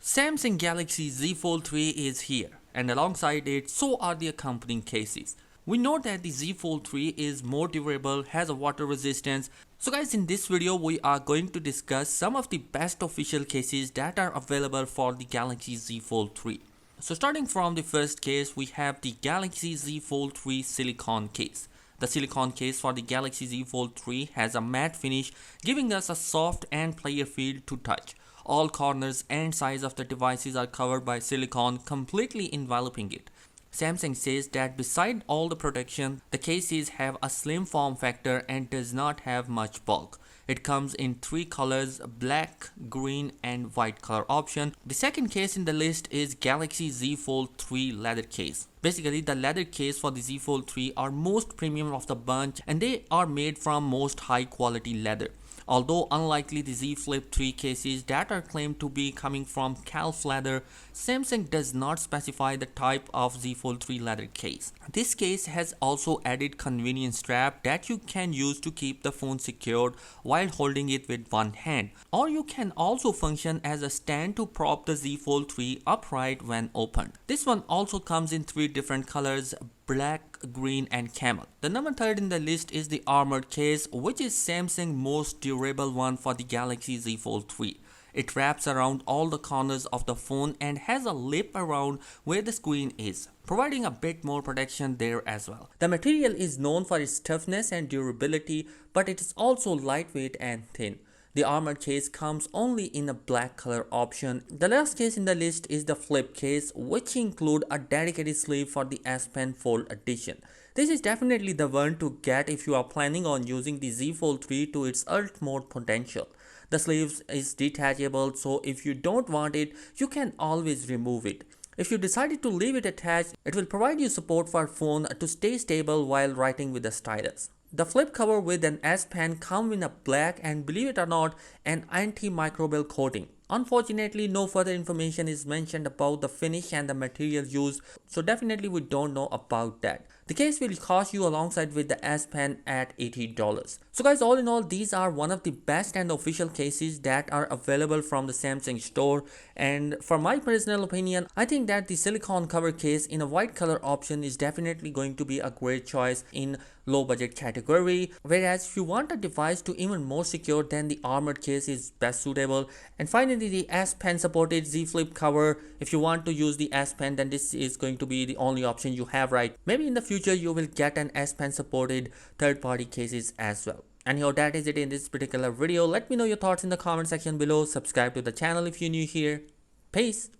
Samsung Galaxy Z Fold 3 is here, and alongside it, so are the accompanying cases. We know that the Z Fold 3 is more durable, has a water resistance. So guys, in this video, we are going to discuss some of the best official cases that are available for the Galaxy Z Fold 3. So starting from the first case, we have the Galaxy Z Fold 3 Silicone case. The silicone case for the Galaxy Z Fold 3 has a matte finish, giving us a soft and player feel to touch. All corners and sides of the devices are covered by silicone, completely enveloping it. Samsung says that beside all the protection, the cases have a slim form factor and does not have much bulk. It comes in three colors: black, green and white color option. The second case in the list is Galaxy Z Fold 3 leather case. Basically, the leather case for the Z Fold 3 are most premium of the bunch, and they are made from most high quality leather. Although unlikely the Z Flip 3 cases that are claimed to be coming from calf leather, Samsung does not specify the type of Z Fold 3 leather case. This case has also added convenient strap that you can use to keep the phone secured while holding it with one hand. Or you can also function as a stand to prop the Z Fold 3 upright when opened. This one also comes in three different colors: black, green and camel. The number third in the list is the armored case, which is Samsung's most durable one for the Galaxy Z Fold 3. It wraps around all the corners of the phone and has a lip around where the screen is, providing a bit more protection there as well. The material is known for its toughness and durability, but it is also lightweight and thin. The armored case comes only in a black color option. The last case in the list is the flip case, which include a dedicated sleeve for the S Pen Fold edition. This is definitely the one to get if you are planning on using the Z Fold 3 to its utmost potential. The sleeve is detachable, so if you don't want it, you can always remove it. If you decided to leave it attached, it will provide you support for phone to stay stable while writing with the stylus. The flip cover with an S Pen comes in a black and, believe it or not, an antimicrobial coating. Unfortunately, no further information is mentioned about the finish and the material used, so definitely we don't know about that. The case will cost you alongside with the S Pen at $80. So guys, all in all, these are one of the best and official cases that are available from the Samsung store, and for my personal opinion, I think that the silicone cover case in a white color option is definitely going to be a great choice in low budget category, whereas if you want a device to even more secure, then the armored case is best suitable. And finally, the S Pen supported Z Flip cover. If you want to use the S Pen, then this is going to be the only option you have, right? Maybe in the future you will get an S Pen supported third party cases as well. Anyhow, that is it in this particular video. Let me know your thoughts in the comment section below. Subscribe to the channel if you're new here. Peace.